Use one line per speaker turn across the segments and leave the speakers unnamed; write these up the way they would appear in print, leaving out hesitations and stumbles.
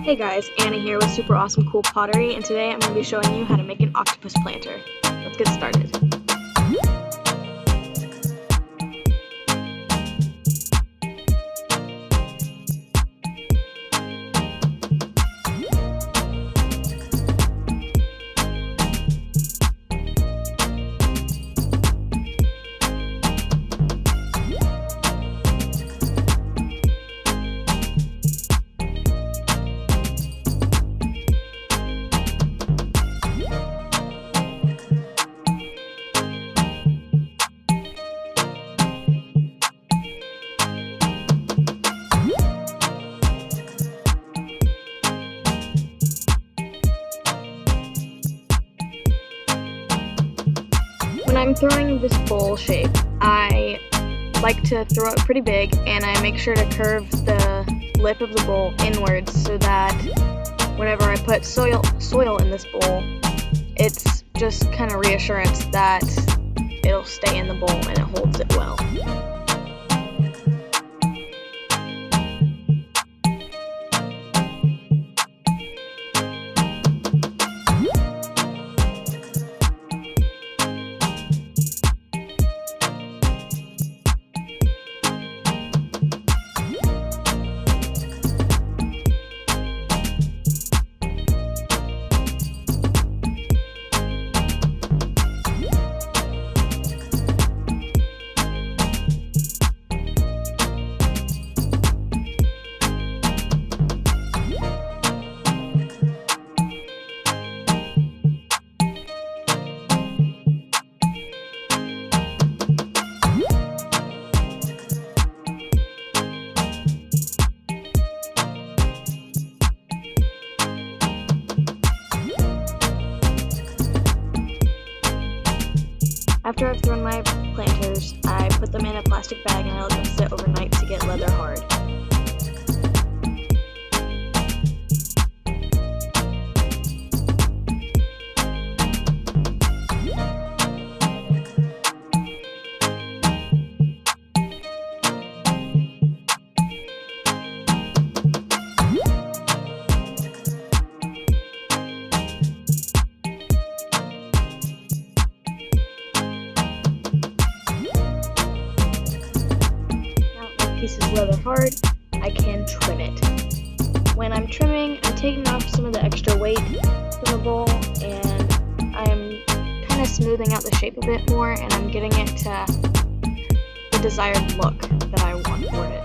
Hey guys, Anna here with Super Awesome Cool Pottery, and today I'm going to be showing you how to make an octopus planter. Let's get started. When I'm throwing this bowl shape, I like to throw it pretty big, and I make sure to curve the lip of the bowl inwards so that whenever I put soil in this bowl, it's just kind of reassurance that it'll stay in the bowl and it holds it well. After I've thrown my planters, I put them in a plastic bag and I let them sit overnight to get leather hard. Piece is leather hard, I can trim it. When I'm trimming, I'm taking off some of the extra weight from the bowl, and I'm kind of smoothing out the shape a bit more, and I'm getting it to the desired look that I want for it.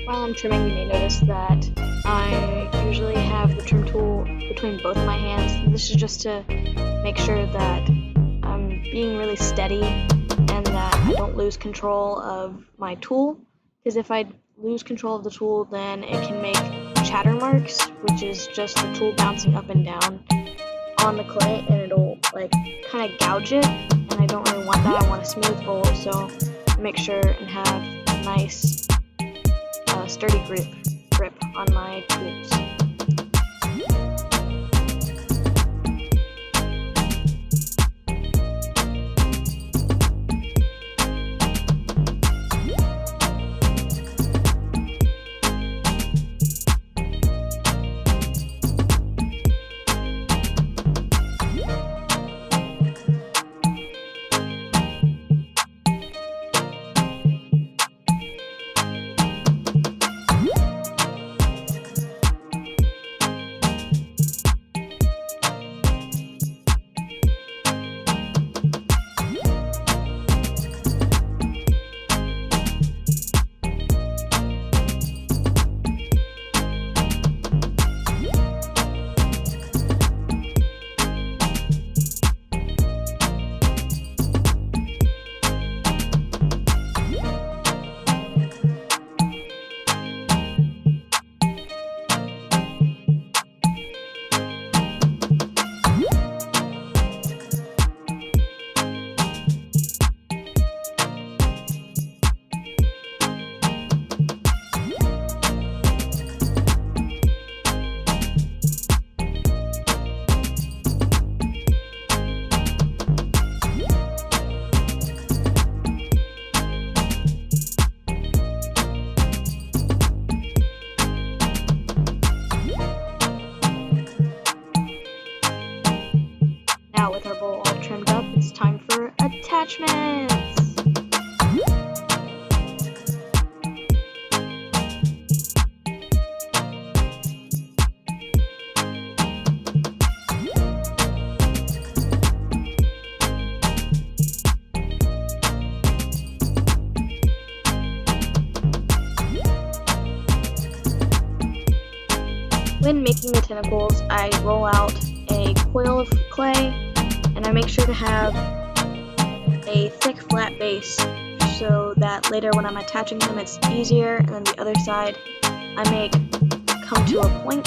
While I'm trimming, you may notice that I usually have the trim tool between both my hands. This is just to make sure that I'm being really steady and that I don't lose control of my tool, because if I lose control of the tool, then it can make chatter marks, which is just the tool bouncing up and down on the clay, and it'll like kind of gouge it, and I don't really want that. I want a smooth bowl, so make sure and have a nice sturdy grip on my tools. now with our bowl all trimmed up, it's time for attachments! When making the tentacles, I roll out a coil of clay, and I make sure to have a thick flat base so that later when I'm attaching them it's easier, and then the other side I make come to a point,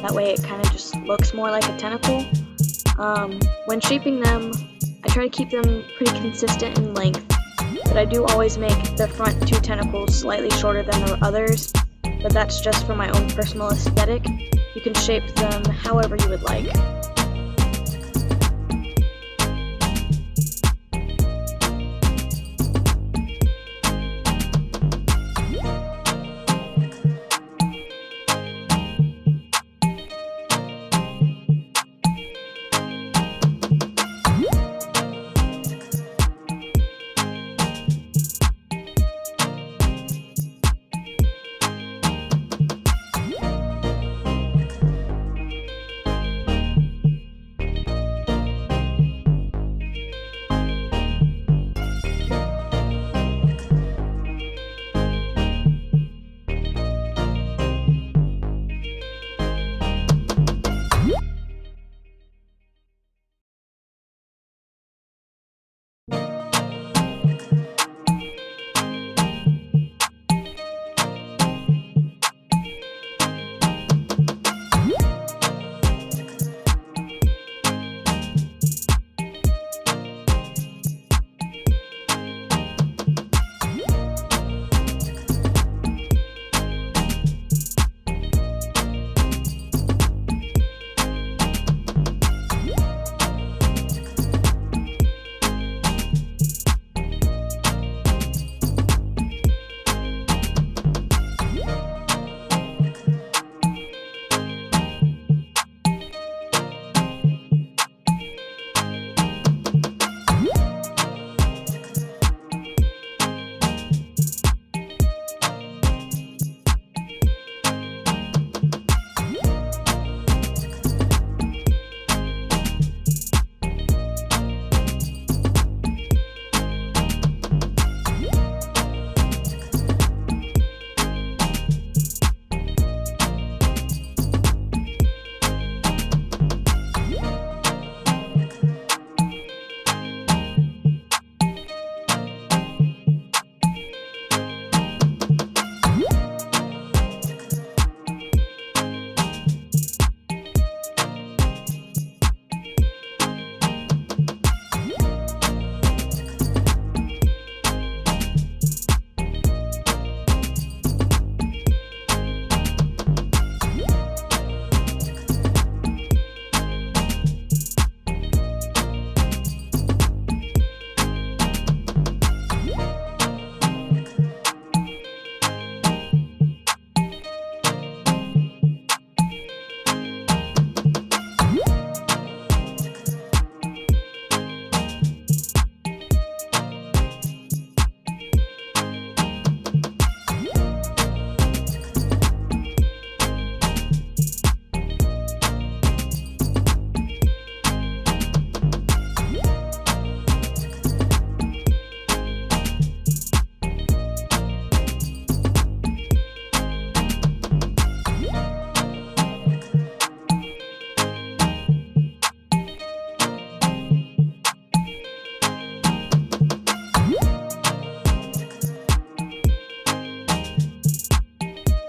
that way it kind of just looks more like a tentacle. When shaping them, I try to keep them pretty consistent in length, but I do always make the front two tentacles slightly shorter than the others, but that's just for my own personal aesthetic. You can shape them however you would like.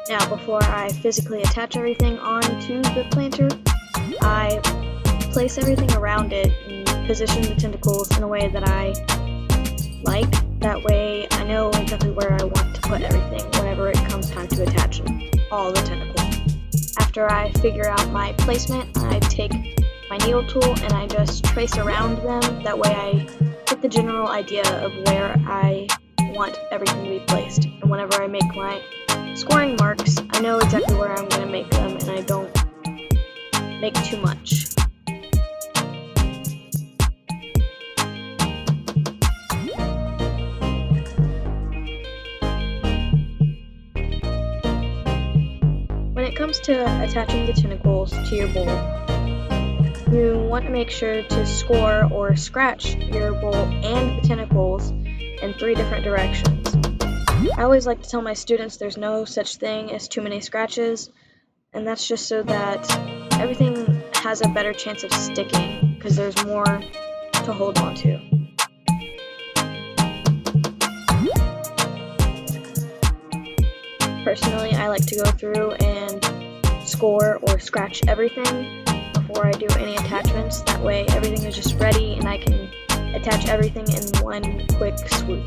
Now, before I physically attach everything onto the planter, I place everything around it and position the tentacles in a way that I like. That way I know exactly where I want to put everything whenever it comes time to attach all the tentacles. After I figure out my placement, I take my needle tool and I just trace around them. That way I get the general idea of where I want everything to be placed. And whenever I make my scoring marks, I know exactly where I'm going to make them and I don't make too much. comes to attaching the tentacles to your bowl, you want to make sure to score or scratch your bowl and the tentacles in 3 different directions. I always like to tell my students there's no such thing as too many scratches, and that's just so that everything has a better chance of sticking because there's more to hold on to. Personally, I like to go through and score or scratch everything before I do any attachments. That way everything is just ready and I can attach everything in one quick swoop.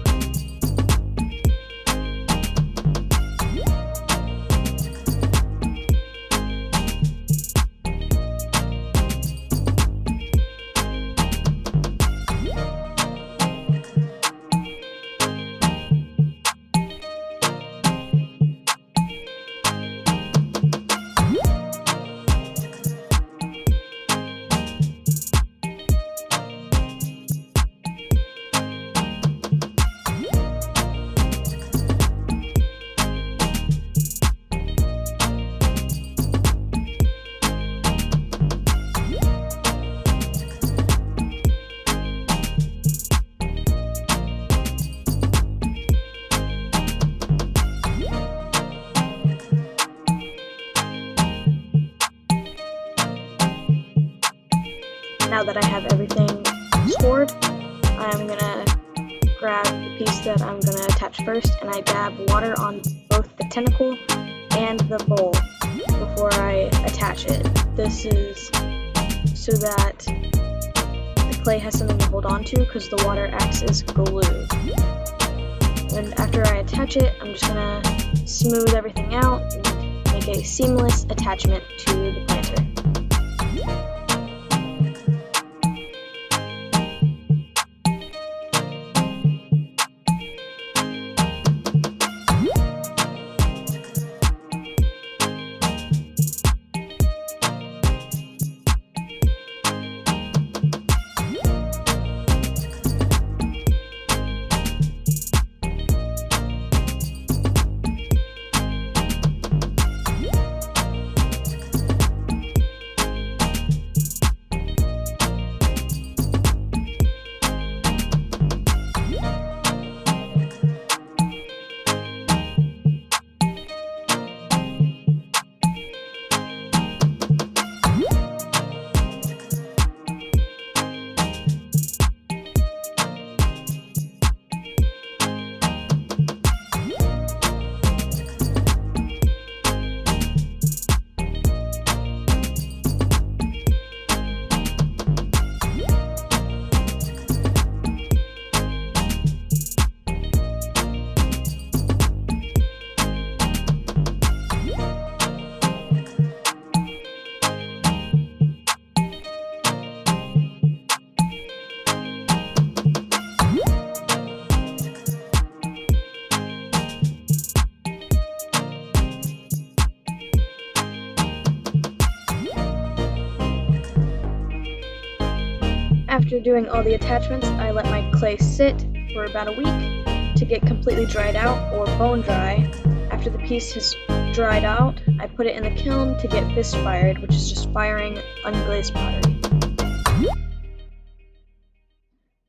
Now that I have everything scored, I'm gonna grab the piece that I'm gonna attach first, and I dab water on both the tentacle and the bowl before I attach it. This is so that the clay has something to hold on to because the water acts as glue. And after I attach it, I'm just gonna smooth everything out and make a seamless attachment to the planter. After doing all the attachments, I let my clay sit for about a week to get completely dried out or bone dry. After the piece has dried out, I put it in the kiln to get bisque fired, which is just firing unglazed pottery.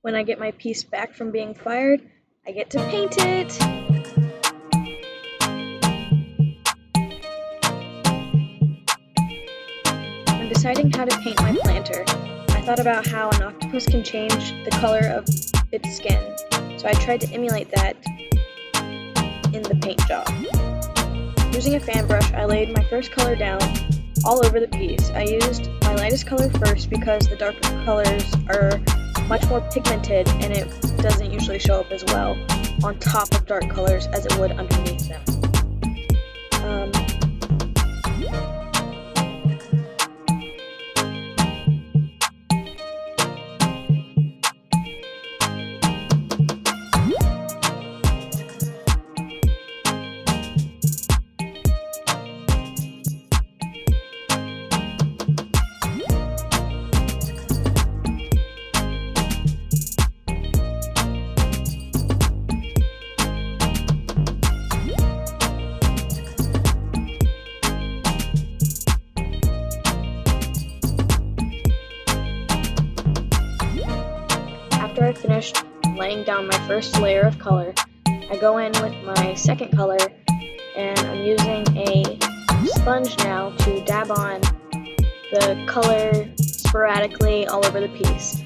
When I get my piece back from being fired, I get to paint it! When deciding how to paint my planter, I thought about how an octopus can change the color of its skin, so I tried to emulate that in the paint job. Using a fan brush, I laid my first color down all over the piece. I used my lightest color first because the darker colors are much more pigmented and it doesn't usually show up as well on top of dark colors as it would underneath them. after I finished laying down my first layer of color, I go in with my second color, and I'm using a sponge now to dab on the color sporadically all over the piece.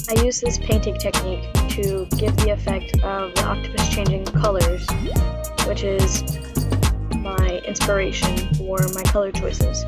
I use this painting technique to give the effect of the octopus changing colors, which is my inspiration for my color choices.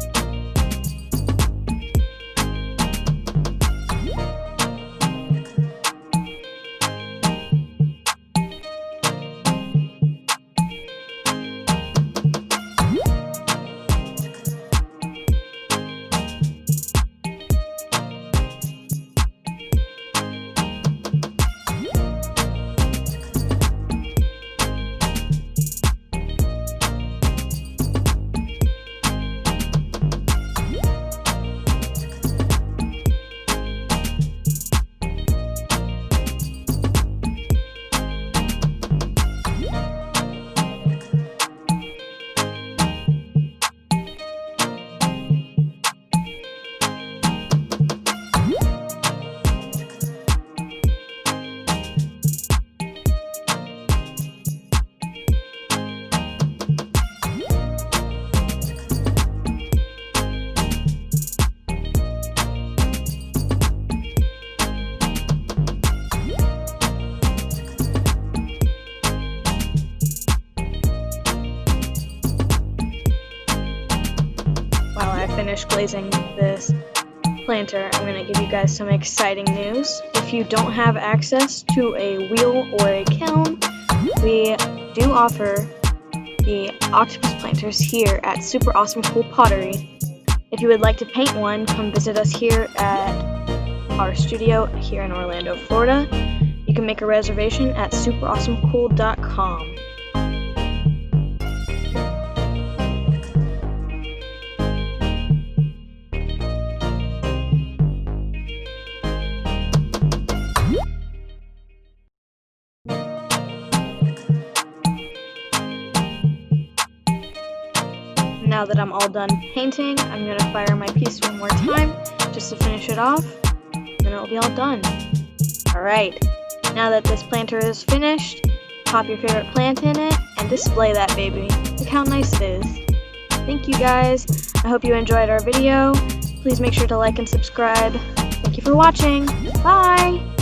While I finish glazing this planter, I'm going to give you guys some exciting news. If you don't have access to a wheel or a kiln, we do offer the octopus planters here at Super Awesome Cool Pottery. If you would like to paint one, come visit us here at our studio here in Orlando, Florida. You can make a reservation at superawesomecool.com. Now that I'm all done painting, I'm going to fire my piece one more time just to finish it off, and then it'll be all done. Alright, now that this planter is finished, pop your favorite plant in it and display that baby. Look how nice it is. Thank you guys. I hope you enjoyed our video. Please make sure to like and subscribe. Thank you for watching. Bye!